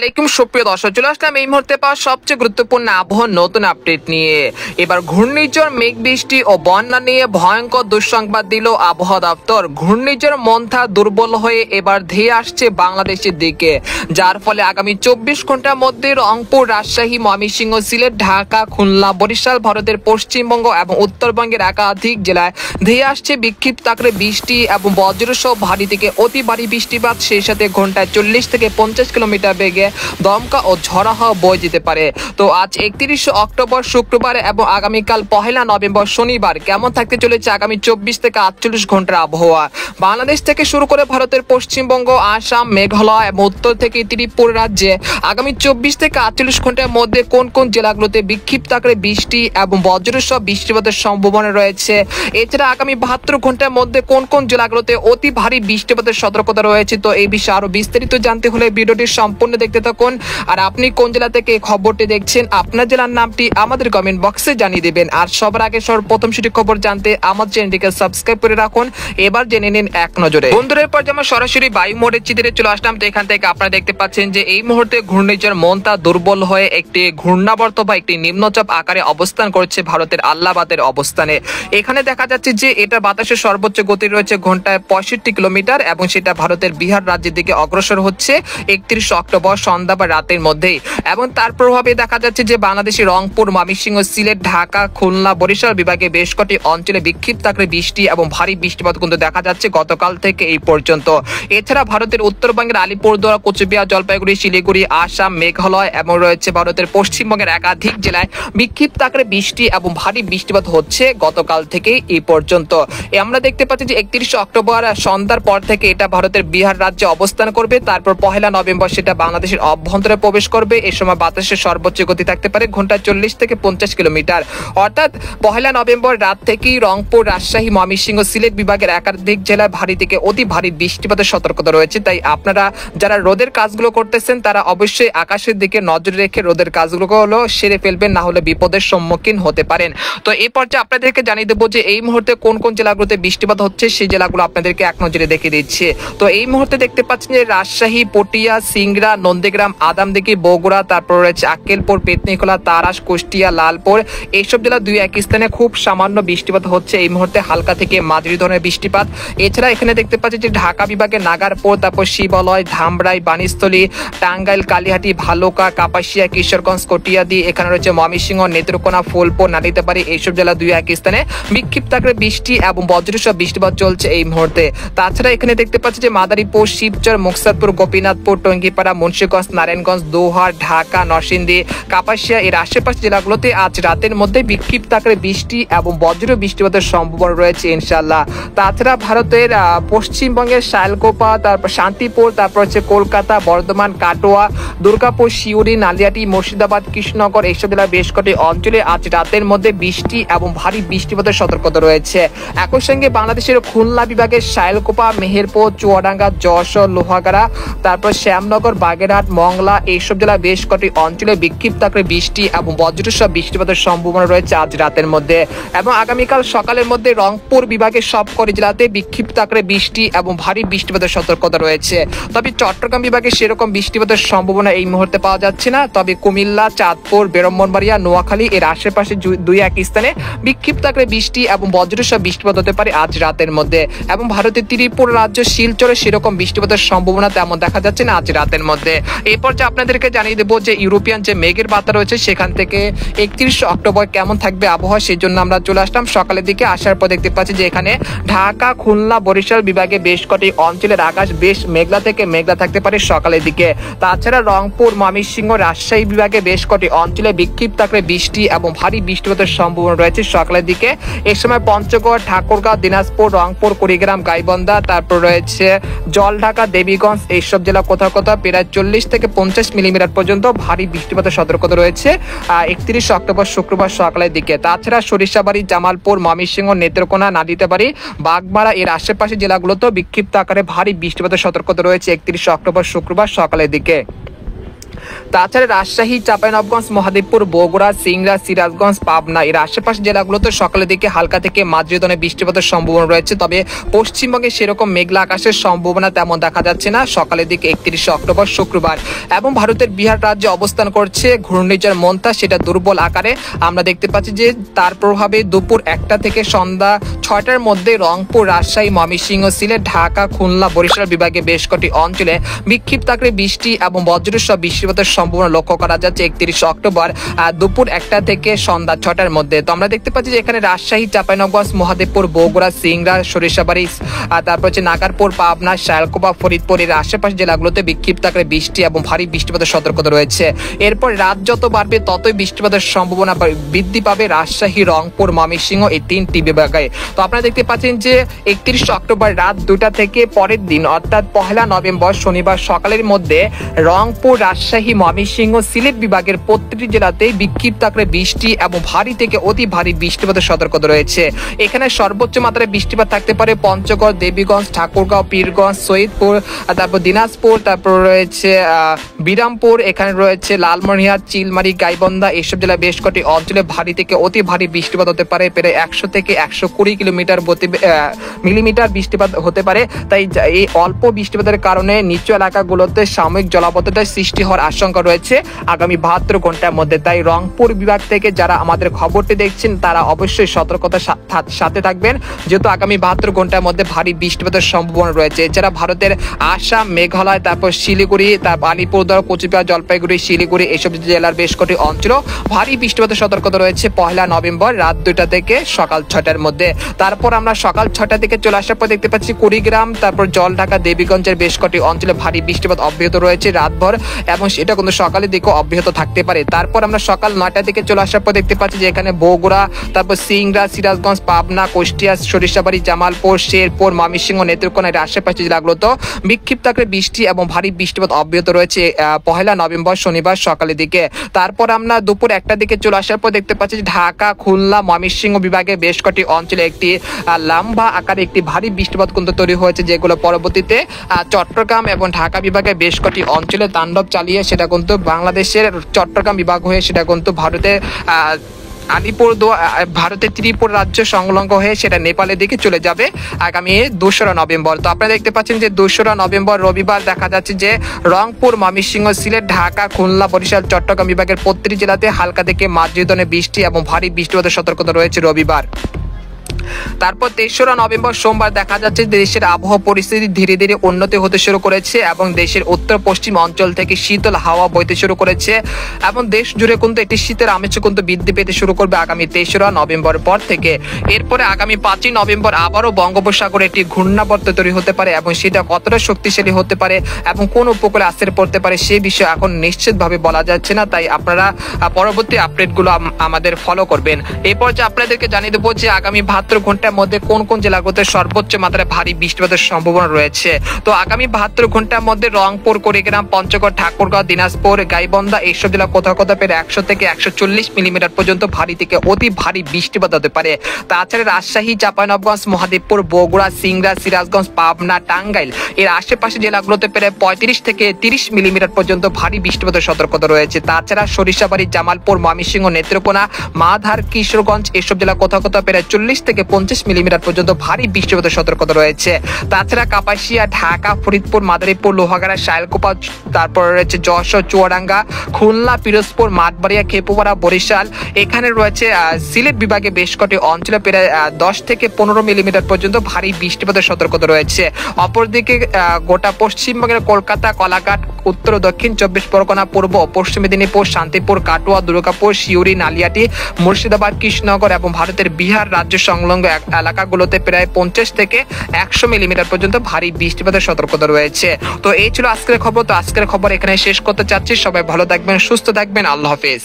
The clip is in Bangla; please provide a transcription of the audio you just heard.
আলাইকুম সুপ্রিয় দর্শক, চলে আসলাম এই মুহূর্তে পাওয়া সবচেয়ে গুরুত্বপূর্ণ আবহাওয়ার নতুন আপডেট নিয়ে। এবার ঘূর্ণিঝড়, মেঘ বৃষ্টি ও বন্যা নিয়ে ভয়ঙ্কর দুঃসংবাদ দিল আবহাওয়া দপ্তর। ঘূর্ণিঝড় মন্থা দুর্বল হয়ে এবার ধেয়ে আসছে বাংলাদেশের দিকে, যার ফলে আগামী 24 ঘন্টার মধ্যে রংপুর, রাজশাহী, ময়মনসিংহ, সিলেট, ঢাকা, খুলনা, বরিশাল, ভারতের পশ্চিমবঙ্গ এবং উত্তরবঙ্গের একাধিক জেলায় ধেয়ে আসছে বিক্ষিপ্ত আকারে বৃষ্টি এবং বজ্রসহ ভারী থেকে অতি ভারী বৃষ্টিপাত, সেই সাথে ঘন্টায় 40 থেকে 50 কিলোমিটার বেগে দমকা ও ঝড়ো হাওয়া বয়ে যেতে পারে। তো আজ 31 অক্টোবর শুক্রবার এবং আগামীকাল 1 নভেম্বর শনিবার কেমন থাকতে চলেছে আগামী 24 থেকে 48 ঘন্টার আবহাওয়া। বাংলাদেশ থেকে শুরু করে ভারতের পশ্চিমবঙ্গ, আসাম, মেঘালয় এবং উত্তর থেকে ত্রিপুরা রাজ্যে আগামী 24 থেকে 48 ঘন্টার মধ্যে কোন কোন জেলাগুলোতে বিক্ষিপ্ত আকারে বৃষ্টি এবং বজ্রসহ বৃষ্টিপাতের সম্ভাবনা রয়েছে। এছাড়া আগামী 72 ঘন্টার মধ্যে কোন কোন জেলাগুলোতে অতি ভারী বৃষ্টিপাতের সতর্কতা রয়েছে। তো এই বিষয়ে আরো বিস্তারিত জানতে হলে ভিডিওটি সম্পূর্ণ দেখতে থাকুন। আর আপনি কোন জেলা থেকে খবরটি দেখছেন, আপনার জেলার নামটি আমাদের কমেন্ট বক্সে জানিয়ে দেবেন। আর সবার আগে প্রথম সঠিক খবর জানতে আমার চ্যানেলটিকে সাবস্ক্রাইব করে রাখুন। এবার জেনে নিন এক নজরে। বন্ধুদের পর যেমন সরাসরি বায়ু মোড়ের চিত্রে চলে আসলাম। তো এখান থেকে আপনারা দেখতে পাচ্ছেন যে এই মুহূর্তে ঘূর্ণিঝড় মন্থা দুর্বল হয়ে একটি ঘূর্ণাবর্ত বা একটি নিম্নচাপ আকারে অবস্থান করছে ভারতের আল্লাহাবাদের অবস্থানে। এখানে দেখা যাচ্ছে যে এটা বাতাসের সর্বোচ্চ গতি রয়েছে ঘন্টায় 65 কিলোমিটার এবং সেটা ভারতের বিহার রাজ্যের দিকে অগ্রসর হচ্ছে 31 অক্টোবর সন্ধ্যা বা রাতের মধ্যেই। এবং তার প্রভাবে দেখা যাচ্ছে যে বাংলাদেশের রংপুর, ময়মনসিংহ, সিলেট, ঢাকা, খুলনা, বরিশাল বিভাগে বেশ কটি অঞ্চলে বিক্ষিপ্ত আকারে বৃষ্টি এবং ভারী বৃষ্টিপাত কিন্তু দেখা যাচ্ছে গতকাল থেকে এই পর্যন্ত। এছাড়া ভারতের উত্তরবঙ্গের আলিপুরদুয়ার, কোচবিহার, জলপাইগুড়ি, শিলিগুড়ি, আসাম, মেঘালয় এবং রয়েছে ভারতের পশ্চিমবঙ্গের একাধিক জেলায় বিক্ষিপ্ত আকারে বৃষ্টি এবং ভারী বৃষ্টিপাত হচ্ছে গতকাল থেকে এই পর্যন্ত। আমরা দেখতে পাচ্ছি যে 31 অক্টোবর সন্ধ্যার পর থেকে এটা ভারতের বিহার রাজ্যে অবস্থান করবে। তারপর 1 নভেম্বর সেটা বাংলাদেশের অভ্যন্তরে প্রবেশ করবে। এই সময় বাতাসের সর্বোচ্চ গতি থাকতে পারে ঘন্টায় 40 থেকে 50 কিলোমিটার। অর্থাৎ 1 নভেম্বর রাত থেকেই রংপুর, রাজশাহী, ময়মনসিংহ, সিলেট বিভাগের একাধিক জেলায় ভারী থেকে অতি ভারী বৃষ্টিপাতের সতর্কতা রয়েছে। তাই আপনারা যারা রোদের কাজগুলো করতেছেন তারা অবশ্যই আকাশের দিকে নজর রেখে রোদের কাজগুলো সেরে ফেলবেন, না হলে বিপদের সম্মুখীন হতে পারেন। তো এই পর্যায়ে আপনাদেরকে জানিয়ে দেবো যে এই মুহূর্তে কোন কোন জেলাগুলোতে বৃষ্টিপাত হচ্ছে, সেই জেলাগুলো আপনাদেরকে এক নজরে দেখে দিচ্ছে। তো এই মুহূর্তে দেখতে পাচ্ছেন যে রাজশাহী, পটিয়া, সিংড়া, নন্দীগ্রাম, আদামদিঘি, বগুড়া, তারপর রয়েছে আক্কেলপুর, পেতনিখোলা, তারাস, কুষ্টিয়া, লালপুর, এইসব জেলা দুই এক স্থানে খুব সামান্য বৃষ্টিপাত হচ্ছে এই মুহূর্তে, হালকা থেকে মাঝারি ধরনের বৃষ্টিপাত। এছাড়া এখানে দেখতে পাচ্ছি যে ঢাকা বিভাগে নাগারপুর, তারপর শিবালয়, ধামরাই, বাণীস্থলী, টাঙ্গাইল, কালিহাটি, ভালুকা, কাপাসিয়া, কিশোরগঞ্জ, কটিয়াদি, এখানে রয়েছে ময়মনসিংহ, নেত্রকোনা, ফুলপুর, নালিতাবাড়ি, এইসব জেলা দুই এক স্থানে বিক্ষিপ্ত আকারে বৃষ্টি এবং বজ্রসহ বৃষ্টিপাত চলছে এই মুহূর্তে। তাছাড়া এখানে দেখতে পাচ্ছি যে মাদারীপুর, শিবচর, মুকসাদপুর, গোপীনাথপুর, টঙ্গীপাড়া, মুন্সিগঞ্জ, নারায়ণগঞ্জ, দোহার, ঢাকা, নরসিংদী, কাপাসিয়া এর আশেপাশে জেলাগুলোতে আজ রাতের মধ্যে বিক্ষিপ্ত আকারে বৃষ্টি এবং বজ্র বৃষ্টিপাতের সম্ভাবনা রয়েছে ইনশাআল্লাহ। তাছাড়া ভারতের পশ্চিমবঙ্গের শায়লকোপা, তারপর শান্তিপুর, তারপর হচ্ছে কলকাতা, বর্ধমান, কাটোয়া, দুর্গাপুর, সিউড়ি, নালিয়াটি, মুর্শিদাবাদ, কৃষ্ণনগর এইসব জেলার বেশ কটি অঞ্চলে আজ রাতের মধ্যে বৃষ্টি এবং ভারী বৃষ্টিপাতের সতর্কতা রয়েছে। একই সঙ্গে বাংলাদেশের খুলনা বিভাগের শায়লকোপা, মেহেরপুর, চুয়াডাঙ্গা, যশোর, লোহাগাড়া, তারপর শ্যামনগর, বাগেরহাট, মংলা এইসব জেলা বেশ কটি অঞ্চলে বিক্ষিপ্ত আকারে বৃষ্টি এবং বজ্রসহ বৃষ্টিপাতের সম্ভাবনা রয়েছে আজ রাতের মধ্যে। এবং আগামীকাল সকালের মধ্যে রংপুর বিভাগের সবকটি জেলাতে বিক্ষিপ্ত আকারে বৃষ্টি এবং ভারী বৃষ্টিপাতের সতর্কতা রয়েছে। তবে চট্টগ্রাম বিভাগে সেরকম বৃষ্টিপাতের সম্ভাবনা এই মুহূর্তে পাওয়া যাচ্ছে না। তবে কুমিল্লা, চাঁদপুর, ব্রাহ্মণবাড়িয়া, নোয়াখালী এর আশেপাশে দুই এক স্থানে বিক্ষিপ্ত আকারে বৃষ্টি এবং বজ্রসহ বৃষ্টিপাত হতে পারে আজ রাতের মধ্যে। এবং ভারতের ত্রিপুরা রাজ্য শিলচরে সেরকম বৃষ্টিপাতের সম্ভাবনা তেমন দেখা যাচ্ছে না আজ রাতের মধ্যে। এই পর্যায়ে আপনাদেরকে জানিয়ে দেবো যে ইউরোপিয়ান যে মেঘের বার্তা রয়েছে সেখান থেকে 31 অক্টোবর কেমন থাকবে আবহাওয়া, সেই জন্য আমরা চলে আসলাম সকালের দিকে। আসার পর দেখতে পাচ্ছি যে এখানে ঢাকা, খুলনা, বরিশাল বিভাগে বেশ কটি অঞ্চলের আকাশ বেশ মেঘলা থেকে মেঘলা থাকতে পারে সকালের দিকে। তাছাড়া রংপুর, ময়মনসিংহ, রাজশাহী বিভাগে বেশ কটি অঞ্চলে বিক্ষিপ্ত আকারে বৃষ্টি এবং ভারী বৃষ্টিপাতের সম্ভাবনা রয়েছে সকালের দিকে। এই সময় পঞ্চগড়, ঠাকুরগাঁও, দিনাজপুর, রংপুর, কুড়িগ্রাম, গাইবান্ধা, তারপর রয়েছে জলঢাকা, দেবীগঞ্জ এইসব জেলা কোথাও কোথাও প্রায় 40 থেকে 50 মিলিমিটার পর্যন্ত ভারী বৃষ্টিপাতের সতর্কতা রয়েছে 31 অক্টোবর শুক্রবার সকালের দিকে। তাছাড়া সরিষাবাড়ি, জামালপুর, ময়মনসিংহ, নেত্রকোনা, নালিতাবাড়ি, বাগমারা এর আশেপাশে জেলাগুলোতেও বিক্ষিপ্ত আকারে ভারী বৃষ্টিপাতের সতর্কতা রয়েছে 31 অক্টোবর শুক্রবার সকালের দিকে। তাছাড়া রাজশাহী, চাঁপাইনবাবগঞ্জ, মহাদেবপুর, বগুড়া, সিংড়া, সিরাজগঞ্জ, পাবনা এর আশেপাশে জেলাগুলোতে সকালের দিকে হালকা থেকে মাঝারি ধরনের বৃষ্টিপাতের সম্ভাবনা রয়েছে। তবে পশ্চিমবঙ্গে সেরকম মেঘলা আকাশের সম্ভাবনা তেমন দেখা যাচ্ছে না সকালের দিকে 31 অক্টোবর শুক্রবার। এবং ভারতের বিহার রাজ্যে অবস্থান করছে ঘূর্ণিঝড় মন্থা, সেটা দুর্বল আকারে। আমরা দেখতে পাচ্ছি যে তার প্রভাবে দুপুর 1টা থেকে সন্ধ্যা 6টার মধ্যে রংপুর, রাজশাহী, ময়মনসিংহ, সিলেট, ঢাকা, খুলনা, বরিশাল বিভাগে বেশ কটি অঞ্চলে বিক্ষিপ্ত আকারে বৃষ্টি এবং বজ্রসহ বৃষ্টিপাতের সম্ভাবনা লক্ষ্য করা যাচ্ছে 31 অক্টোবর দুপুর 1টা থেকে সন্ধ্যা 6টার মধ্যে। তো আমরা দেখতে পাচ্ছি যে এখানে রাজশাহী, চাঁপাইনবাবগঞ্জ, মহাদেবপুর, বগুড়া, সিংড়া, সরিষাবাড়ি, তারপর হচ্ছে নাগারপুর, পাবনা, শালকোপা, ফরিদপুর এর আশেপাশে জেলাগুলোতে বিক্ষিপ্ত আকারে বৃষ্টি এবং ভারী বৃষ্টিপাতের সতর্কতা রয়েছে। এরপর রাত যত বাড়বে ততই বৃষ্টিপাতের সম্ভাবনা বৃদ্ধি পাবে রাজশাহী, রংপুর, ময়মনসিংহ এই 3টি বিভাগে। তো আপনারা দেখতে পাচ্ছেন যে 31 অক্টোবর রাত 2টা থেকে পরের দিন অর্থাৎ 1 নভেম্বর শনিবার সকালের মধ্যে রংপুর, রাজশাহী, ময়মনসিংহ, সিলেট বিভাগের প্রতিটি জেলাতেই বিক্ষিপ্ত আকারে বৃষ্টি এবং ভারী থেকে অতি ভারী বৃষ্টিপাতের সতর্কতা রয়েছে। এখানে সর্বোচ্চ মাত্রায় বৃষ্টিপাত থাকতে পারে পঞ্চগড়, দেবীগঞ্জ, ঠাকুরগাঁও, পীরগঞ্জ, সৈয়দপুর, তারপর দিনাজপুর, তারপর রয়েছে বিরামপুর, এখানে রয়েছে লালমনিরহাট, চিলমারি, গাইবান্ধা এইসব জেলায় বেশ কটি অঞ্চলে ভারী থেকে অতি ভারী বৃষ্টিপাত হতে পারে। প্রায় 100 থেকে 120 মিলিমিটার বৃষ্টিপাত হতে পারে। তাই এই অল্প বৃষ্টিপাতের কারণে নিচু এলাকাগুলোতে সাময়িক জলাবদ্ধতার সৃষ্টি হওয়ার আশঙ্কা রয়েছে আগামী 72 ঘন্টার মধ্যে। তাই রংপুর বিভাগ থেকে যারা আমাদের খবরটি দেখছেন তারা অবশ্যই সতর্কতার সাথে থাকবেন, যেহেতু আগামী 72 ঘন্টার মধ্যে ভারী বৃষ্টিপাতের সম্ভাবনা রয়েছে। এছাড়া ভারতের আসাম, মেঘালয়, তারপর শিলিগুড়ি, তারপর আলিপুরদুয়ার, কোচবিহার, জলপাইগুড়ি, শিলিগুড়ি এইসব জেলার বেশ কটি অঞ্চল ভারী বৃষ্টিপাতের সতর্কতা রয়েছে 1 নভেম্বর রাত 2টা থেকে সকাল 6টার মধ্যে। তারপর আমরা সকাল 6টা থেকে চলে আসার পর দেখতে পাচ্ছি কুড়িগ্রাম, তারপর জলঢাকা, দেবীগঞ্জের বেশ কটি অঞ্চলে ভারী বৃষ্টিপাত অব্যাহত রয়েছে রাতভর এবং সেটা কিন্তু সকালের দিকে অব্যাহত থাকতে পারে। তারপর আমরা সকাল 9টার দিকে চলে আসার পর দেখতে পাচ্ছি যে এখানে বগুড়া, তারপর সিংড়া, সিরাজগঞ্জ, পাবনা, কুষ্টিয়া, সরিষাবাড়ি, জামালপুর, শেরপুর, ময়মনসিংহ, নেত্রকোনা এর আশেপাশে জেলাগুলোতে বিক্ষিপ্ত আকারে বৃষ্টি এবং ভারী বৃষ্টিপাত অব্যাহত রয়েছে 1 নভেম্বর শনিবার সকালের দিকে। তারপর আমরা দুপুর 1টার দিকে চলে আসার পর দেখতে পাচ্ছি ঢাকা, খুলনা, ময়মনসিংহ বিভাগে বেশ কটি অঞ্চলে একটি লম্বা আকারে একটি ভারী বৃষ্টিপাত কিন্তু তৈরি হয়েছে, যেগুলো পরবর্তীতে চট্টগ্রাম এবং ঢাকা বিভাগে বেশ কটি অঞ্চলে তাণ্ডব চালিয়ে সেটা কিন্তু বাংলাদেশের চট্টগ্রাম বিভাগ হয়ে সেটা কিন্তু ভারতের ভারতের ত্রিপুরা রাজ্য সংলগ্ন হয়ে সেটা নেপালের দিকে চলে যাবে আগামী 2রা নভেম্বর। তো আপনারা দেখতে পাচ্ছেন যে 2রা নভেম্বর রবিবার দেখা যাচ্ছে যে রংপুর, ময়মনসিংহ, সিলেট, ঢাকা, খুলনা, বরিশাল, চট্টগ্রাম বিভাগের প্রতিটি জেলাতে হালকা থেকে মাঝারি ধরনের বৃষ্টি এবং ভারী বৃষ্টিপাতের সতর্কতা রয়েছে রবিবার। তারপর 23রা নভেম্বর সোমবার দেখা যাচ্ছে দেশের আবহাওয়া পরিস্থিতি ধীরে ধীরে উন্নতি হতে শুরু করেছে এবং দেশের উত্তর পশ্চিম অঞ্চল থেকে শীতল হাওয়া বইতে শুরু করেছে এবং দেশ জুড়ে কিন্তু একটি শীতের আমেজ কিন্তু বৃদ্ধি পেতে শুরু করবে আগামী 23রা নভেম্বর পর থেকে। এরপরে আগামী 5ই নভেম্বর আবারও বঙ্গোপসাগরে একটি ঘূর্ণাবর্ত তৈরি হতে পারে এবং সেটা কতটা শক্তিশালী হতে পারে এবং কোন উপকূলে আছড়ে পড়তে পারে সে বিষয়ে এখন নিশ্চিতভাবে বলা যাচ্ছে না। তাই আপনারা পরবর্তী আপডেটগুলো আমাদের ফলো করবেন। এরপর যে আপনাদেরকে জানিয়ে দেবো যে আগামী 72 ঘন্টার মধ্যে কোন কোন জেলাগুলোতে সর্বোচ্চ মাত্রায় ভারী বৃষ্টিপাতের সম্ভাবনা রয়েছে। তো আগামী 72 ঘন্টার মধ্যে রংপুর, কুড়িগ্রাম, পঞ্চগড়, ঠাকুরগাঁও, দিনাজপুর, গাইবান্ধা এইসব জেলা কোথাও কোথাও প্রায় 100 থেকে 140 মিলিমিটার পর্যন্ত ভারী থেকে অতি ভারী বৃষ্টিপাত হতে পারে। তাছাড়া রাজশাহী, চাঁপাইনবাবগঞ্জ, মহাদেবপুর, বগুড়া, সিংড়া, সিরাজগঞ্জ, পাবনা, টাঙ্গাইল এর আশেপাশে জেলাগুলোতে প্রায় 35 থেকে 30 মিলিমিটার পর্যন্ত ভারী বৃষ্টিপাতের সতর্কতা রয়েছে। তাছাড়া সরিষাবাড়ি, জামালপুর, ময়মনসিংহ, নেত্রকোনা, মাধার, কিশোরগঞ্জ এসব জেলা কোথাও কোথাও প্রায় 40 থেকে 50 মিলিমিটার পর্যন্ত ভারী বৃষ্টিপাতের সতর্কতা রয়েছে। তাছাড়া কাপাসিয়া, ঢাকা, ফরিদপুর, মাদারীপুর, লোহাগাড়া, শালকোপা, তারপর রয়েছে যশোর, চুয়াডাঙ্গা, খুলনা, পিরোজপুর, মাঠবাড়িয়া, খেপুপাড়া, বরিশাল এখানে রয়েছে সিলেট বিভাগে বেশ কটি অঞ্চলে প্রায় 10 থেকে 15 মিলিমিটার পর্যন্ত ভারী বৃষ্টিপাতের সতর্কতা রয়েছে। অপরদিকে গোটা পশ্চিমবঙ্গের কলকাতা, কলাঘাট, উত্তর ও দক্ষিণ 24 পরগনা, পূর্ব ও পশ্চিম মেদিনীপুর, শান্তিপুর, কাটোয়া, দুর্গাপুর, সিউড়ি, নালিয়াটি, মুর্শিদাবাদ, কৃষ্ণনগর এবং ভারতের বিহার রাজ্য সংলগ্ন এলাকাগুলোতে প্রায় 50 থেকে 100 মিলিমিটার পর্যন্ত ভারী বৃষ্টিপাতের সতর্কতা রয়েছে। তো এই ছিল আজকের খবর। তো আজকের খবর এখানে শেষ করতে চাচ্ছি। সবাই ভালো থাকবেন, সুস্থ থাকবেন, আল্লাহ হাফেজ।